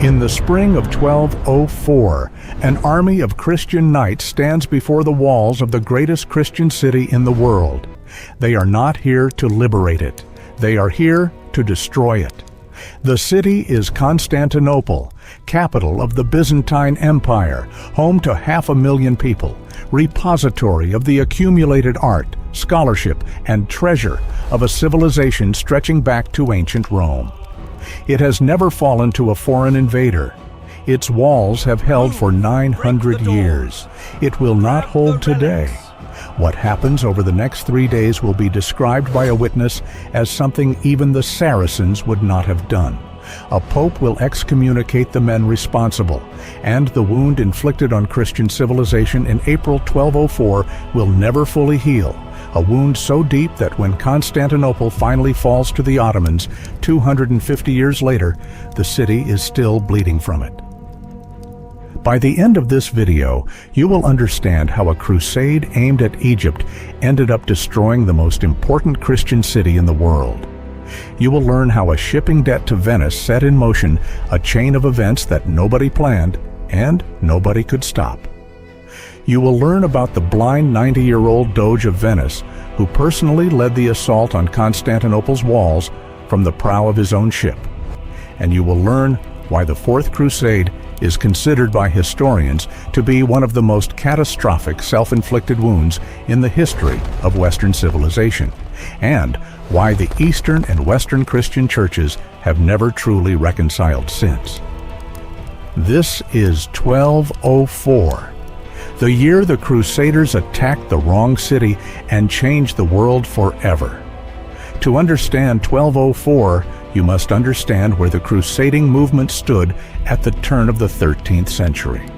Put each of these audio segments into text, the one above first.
In the spring of 1204, an army of Christian knights stands before the walls of the greatest Christian city in the world. They are not here to liberate it. They are here to destroy it. The city is Constantinople, capital of the Byzantine Empire, home to 500,000 people, repository of the accumulated art, scholarship, and treasure of a civilization stretching back to ancient Rome. It has never fallen to a foreign invader. Its walls have held for 900 years. It will not hold today. What happens over the next 3 days will be described by a witness as something even the Saracens would not have done. A pope will excommunicate the men responsible, and the wound inflicted on Christian civilization in April 1204 will never fully heal. A wound so deep that when Constantinople finally falls to the Ottomans 250 years later, the city is still bleeding from it. By the end of this video, you will understand how a crusade aimed at Egypt ended up destroying the most important Christian city in the world. You will learn how a shipping debt to Venice set in motion a chain of events that nobody planned and nobody could stop. You will learn about the blind 90-year-old Doge of Venice, who personally led the assault on Constantinople's walls from the prow of his own ship. And you will learn why the Fourth Crusade is considered by historians to be one of the most catastrophic self-inflicted wounds in the history of Western civilization, and why the Eastern and Western Christian churches have never truly reconciled since. This is 1204. The year the Crusaders attacked the wrong city and changed the world forever. To understand 1204, you must understand where the crusading movement stood at the turn of the 13th century.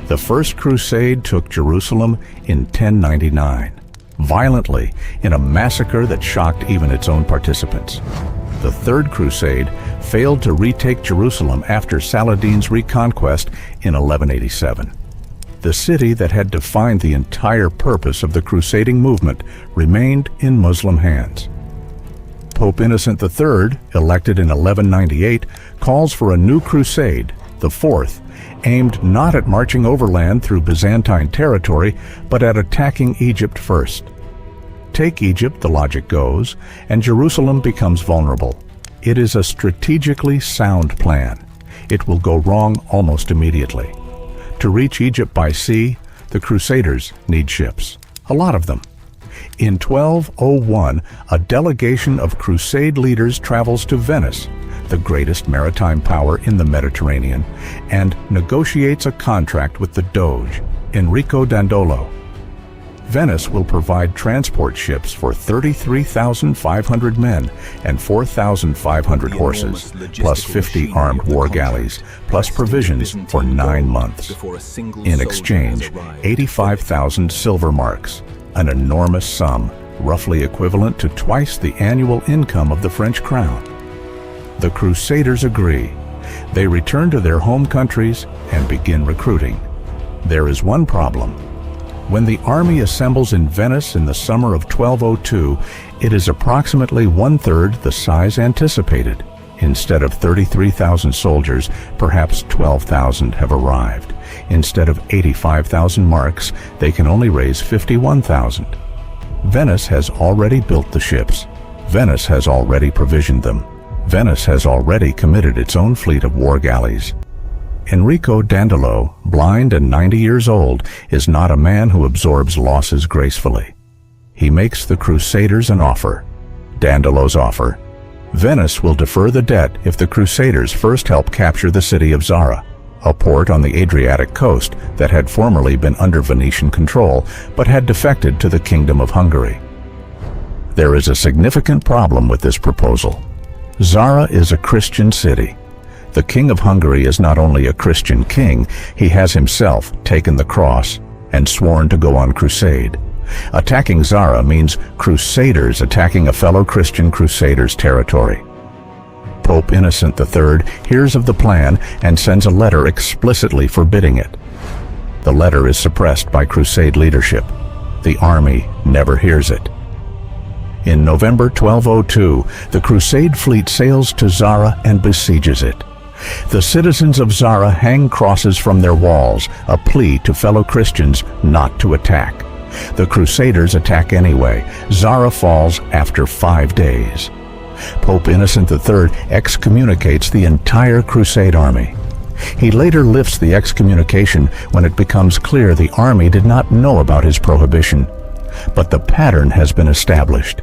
The First Crusade took Jerusalem in 1099, violently in a massacre that shocked even its own participants. The Third Crusade failed to retake Jerusalem after Saladin's reconquest in 1187. The city that had defined the entire purpose of the crusading movement remained in Muslim hands. Pope Innocent III, elected in 1198, calls for a new crusade, the Fourth, aimed not at marching overland through Byzantine territory, but at attacking Egypt first. Take Egypt, the logic goes, and Jerusalem becomes vulnerable. It is a strategically sound plan. It will go wrong almost immediately. To reach Egypt by sea, the Crusaders need ships, a lot of them. In 1201, a delegation of Crusade leaders travels to Venice, the greatest maritime power in the Mediterranean, and negotiates a contract with the Doge, Enrico Dandolo. Venice will provide transport ships for 33,500 men and 4,500 horses, plus 50 armed war galleys, plus provisions for 9 months. In exchange, 85,000 silver marks, an enormous sum, roughly equivalent to twice the annual income of the French crown. The Crusaders agree. They return to their home countries and begin recruiting. There is one problem. When the army assembles in Venice in the summer of 1202, it is approximately 1/3 the size anticipated. Instead of 33,000 soldiers, perhaps 12,000 have arrived. Instead of 85,000 marks, they can only raise 51,000. Venice has already built the ships. Venice has already provisioned them. Venice has already committed its own fleet of war galleys. Enrico Dandolo, blind and 90 years old, is not a man who absorbs losses gracefully. He makes the Crusaders an offer. Dandolo's offer: Venice will defer the debt if the Crusaders first help capture the city of Zara, a port on the Adriatic coast that had formerly been under Venetian control but had defected to the Kingdom of Hungary. There is a significant problem with this proposal. Zara is a Christian city. The King of Hungary is not only a Christian king, he has himself taken the cross and sworn to go on crusade. Attacking Zara means Crusaders attacking a fellow Christian Crusaders' territory. Pope Innocent III hears of the plan and sends a letter explicitly forbidding it. The letter is suppressed by Crusade leadership. The army never hears it. In November 1202, the Crusade fleet sails to Zara and besieges it. The citizens of Zara hang crosses from their walls, a plea to fellow Christians not to attack. The Crusaders attack anyway. Zara falls after 5 days. Pope Innocent III excommunicates the entire Crusade army. He later lifts the excommunication when it becomes clear the army did not know about his prohibition. But the pattern has been established.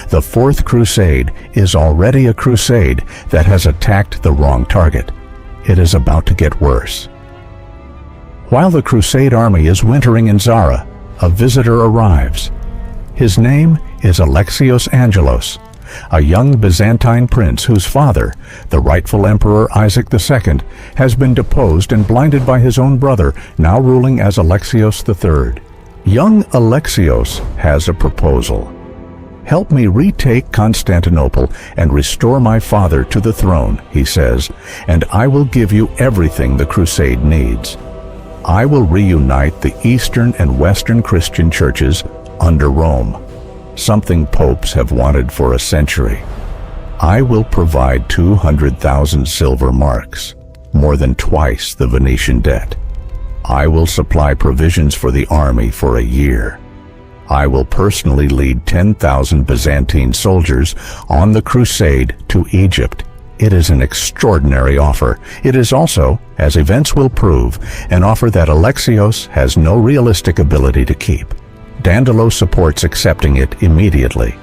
The Fourth Crusade is already a crusade that has attacked the wrong target. It is about to get worse. While the Crusade army is wintering in Zara, a visitor arrives. His name is Alexios Angelos, a young Byzantine prince whose father, the rightful Emperor Isaac II, has been deposed and blinded by his own brother, now ruling as Alexios III. Young Alexios has a proposal. "Help me retake Constantinople and restore my father to the throne," he says, "and I will give you everything the crusade needs. I will reunite the Eastern and Western Christian churches under Rome, something popes have wanted for a century. I will provide 200,000 silver marks, more than twice the Venetian debt. I will supply provisions for the army for a year. I will personally lead 10,000 Byzantine soldiers on the crusade to Egypt. It is an extraordinary offer. It is also, as events will prove, an offer that Alexios has no realistic ability to keep. Dandolo supports accepting it immediately.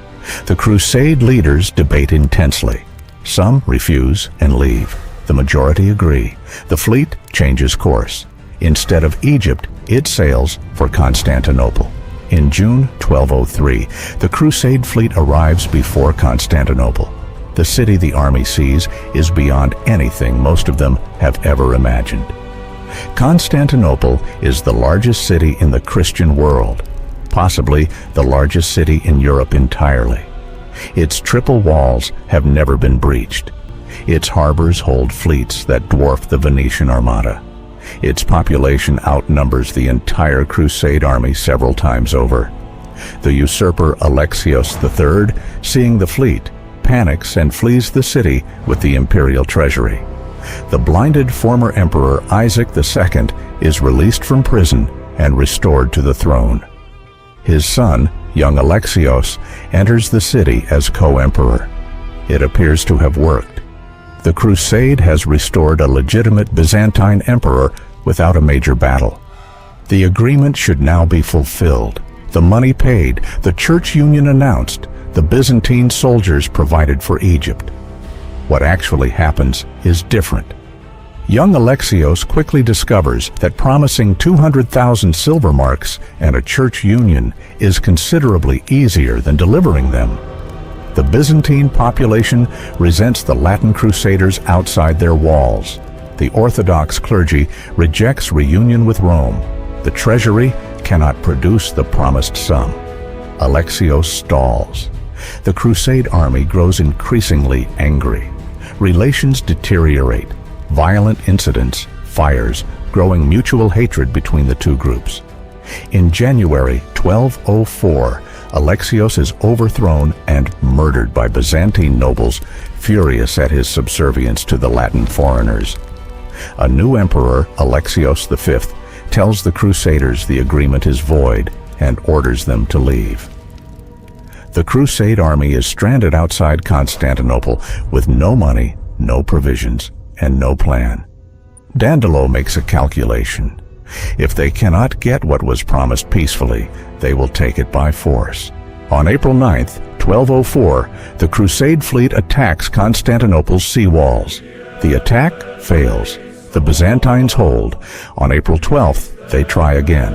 The crusade leaders debate intensely. Some refuse and leave. The majority agree. The fleet changes course. Instead of Egypt, it sails for Constantinople. In June 1203, the Crusade fleet arrives before Constantinople. The city the army sees is beyond anything most of them have ever imagined. Constantinople is the largest city in the Christian world, possibly the largest city in Europe entirely. Its triple walls have never been breached. Its harbors hold fleets that dwarf the Venetian armada. Its population outnumbers the entire Crusade army several times over. The usurper Alexios III, seeing the fleet, panics and flees the city with the imperial treasury. The blinded former emperor Isaac II is released from prison and restored to the throne. His son, young Alexios, enters the city as co-emperor. It appears to have worked. The crusade has restored a legitimate Byzantine emperor without a major battle. The agreement should now be fulfilled. The money paid, the church union announced, the Byzantine soldiers provided for Egypt. What actually happens is different. Young Alexios quickly discovers that promising 200,000 silver marks and a church union is considerably easier than delivering them. The Byzantine population resents the Latin Crusaders outside their walls. The Orthodox clergy rejects reunion with Rome. The treasury cannot produce the promised sum. Alexios stalls. The Crusade army grows increasingly angry. Relations deteriorate. Violent incidents, fires, growing mutual hatred between the two groups. In January 1204, Alexios is overthrown and murdered by Byzantine nobles, furious at his subservience to the Latin foreigners. A new emperor, Alexios V, tells the Crusaders the agreement is void and orders them to leave. The Crusade army is stranded outside Constantinople with no money, no provisions, and no plan. Dandolo makes a calculation. If they cannot get what was promised peacefully, they will take it by force. On April 9, 1204, the Crusade fleet attacks Constantinople's sea walls. The attack fails. The Byzantines hold. On April 12th, they try again.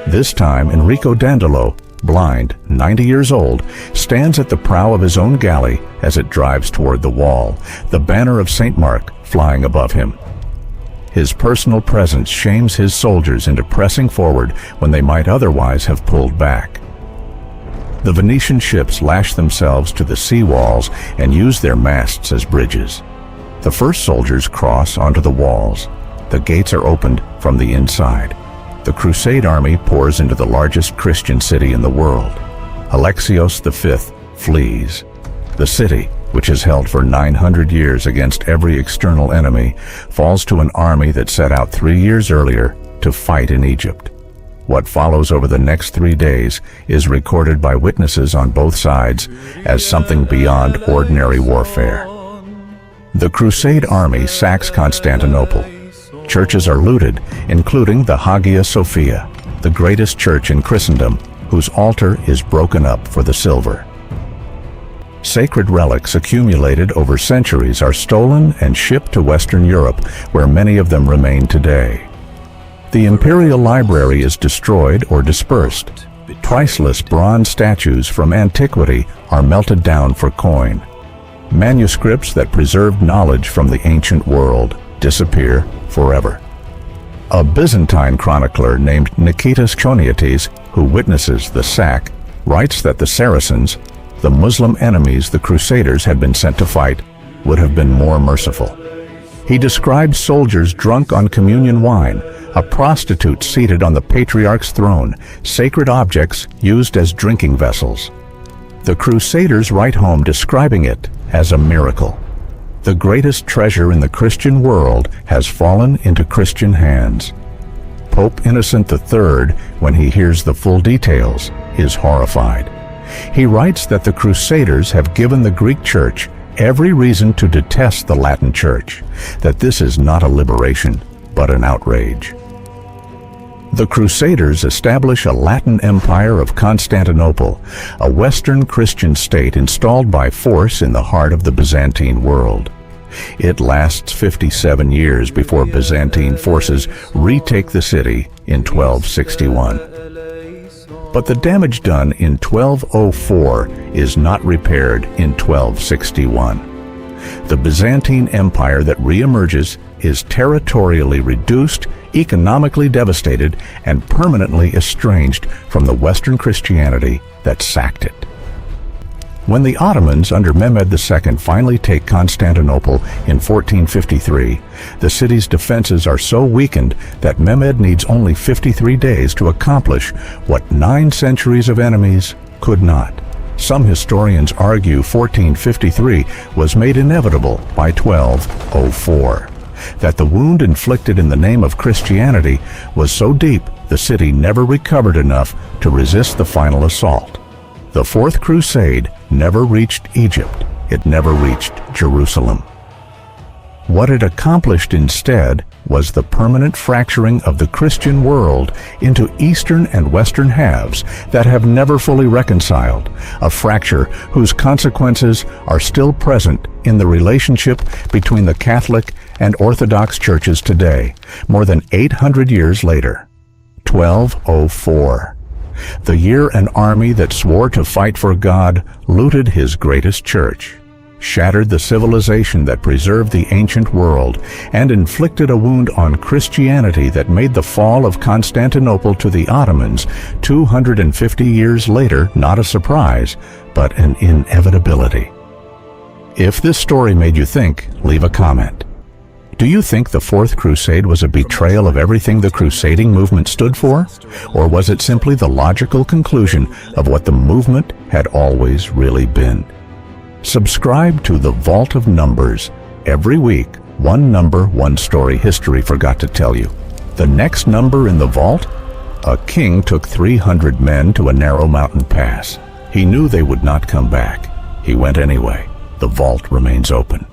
This time, Enrico Dandolo, blind, 90 years old, stands at the prow of his own galley as it drives toward the wall, the banner of St. Mark flying above him. His personal presence shames his soldiers into pressing forward when they might otherwise have pulled back. The Venetian ships lash themselves to the sea walls and use their masts as bridges. The first soldiers cross onto the walls. The gates are opened from the inside. The Crusade army pours into the largest Christian city in the world. Alexios V flees. The city, which has held for 900 years against every external enemy, falls to an army that set out 3 years earlier to fight in Egypt. What follows over the next 3 days is recorded by witnesses on both sides as something beyond ordinary warfare. The Crusade army sacks Constantinople. Churches are looted, including the Hagia Sophia, the greatest church in Christendom, whose altar is broken up for the silver. Sacred relics accumulated over centuries are stolen and shipped to Western Europe, where many of them remain today. The imperial library is destroyed or dispersed. Priceless bronze statues from antiquity are melted down for coin. Manuscripts that preserved knowledge from the ancient world disappear forever. A Byzantine chronicler named Nikitas Choniates, who witnesses the sack, writes that the Saracens, the Muslim enemies the Crusaders had been sent to fight, would have been more merciful. He describes soldiers drunk on communion wine, a prostitute seated on the patriarch's throne, sacred objects used as drinking vessels. The Crusaders write home describing it as a miracle. The greatest treasure in the Christian world has fallen into Christian hands. Pope Innocent III, when he hears the full details, is horrified. He writes that the Crusaders have given the Greek Church every reason to detest the Latin Church, that this is not a liberation, but an outrage. The Crusaders establish a Latin empire of Constantinople, a Western Christian state installed by force in the heart of the Byzantine world. It lasts 57 years before Byzantine forces retake the city in 1261. But the damage done in 1204 is not repaired in 1261. The Byzantine Empire that reemerges is territorially reduced, economically devastated, and permanently estranged from the Western Christianity that sacked it. When the Ottomans under Mehmed II finally take Constantinople in 1453, the city's defenses are so weakened that Mehmed needs only 53 days to accomplish what 9 centuries of enemies could not. Some historians argue 1453 was made inevitable by 1204, that the wound inflicted in the name of Christianity was so deep the city never recovered enough to resist the final assault. The Fourth Crusade never reached Egypt. It never reached Jerusalem. What it accomplished instead was the permanent fracturing of the Christian world into Eastern and Western halves that have never fully reconciled, a fracture whose consequences are still present in the relationship between the Catholic and Orthodox churches today, more than 800 years later. 1204. The year an army that swore to fight for God looted his greatest church, shattered the civilization that preserved the ancient world, and inflicted a wound on Christianity that made the fall of Constantinople to the Ottomans 250 years later not a surprise, but an inevitability. If this story made you think, leave a comment. Do you think the Fourth Crusade was a betrayal of everything the crusading movement stood for? Or was it simply the logical conclusion of what the movement had always really been? Subscribe to The Vault of Numbers. Every week, one number, one story history forgot to tell you. The next number in the vault? A king took 300 men to a narrow mountain pass. He knew they would not come back. He went anyway. The vault remains open.